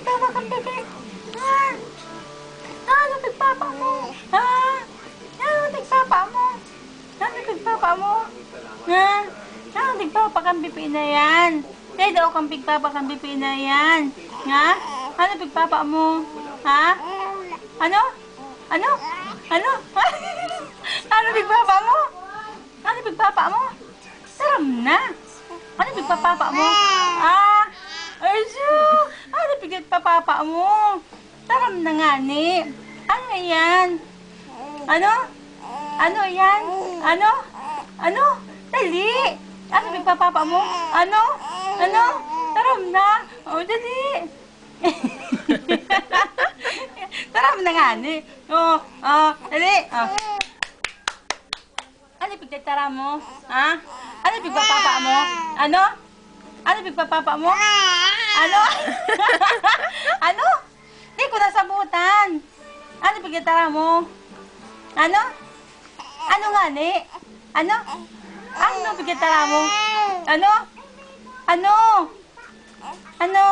pigpapa kang pipi? Ha? Ano pigpapa mo? Ha? Ano pigpapa mo? Ano pigpapa mo? Ha? Ano pigpapa kang pipi na yan? Kaya daw kang pigpapa kang pipi na yan. Ha? Ano pigpapa mo? Ha? Ano? Ano? Ano? Ano pigpapa mo? Ano pigpapa mo? Taram na. Ano pigpapapa mo? Ah! Ay, siya! Ano pigpapapa mo? Taram na nga ni. Ano yan? Ano? Ano yan? Ano? Ano? Dali! Ano pigpapapa mo? Ano? Ano? Taram na! O, dali! Taram na nga ni. O, dali! Ano pigtatara mo? Ha? Ano pigpapapa mo? Ano? Ano pigpapapa mo? Ano? Ano? Di ko nasabutan. Ano pigtatara mo? Ano? Ano nga ni? Ano? Ano pigtatara mo? Ano? Ano? Ano?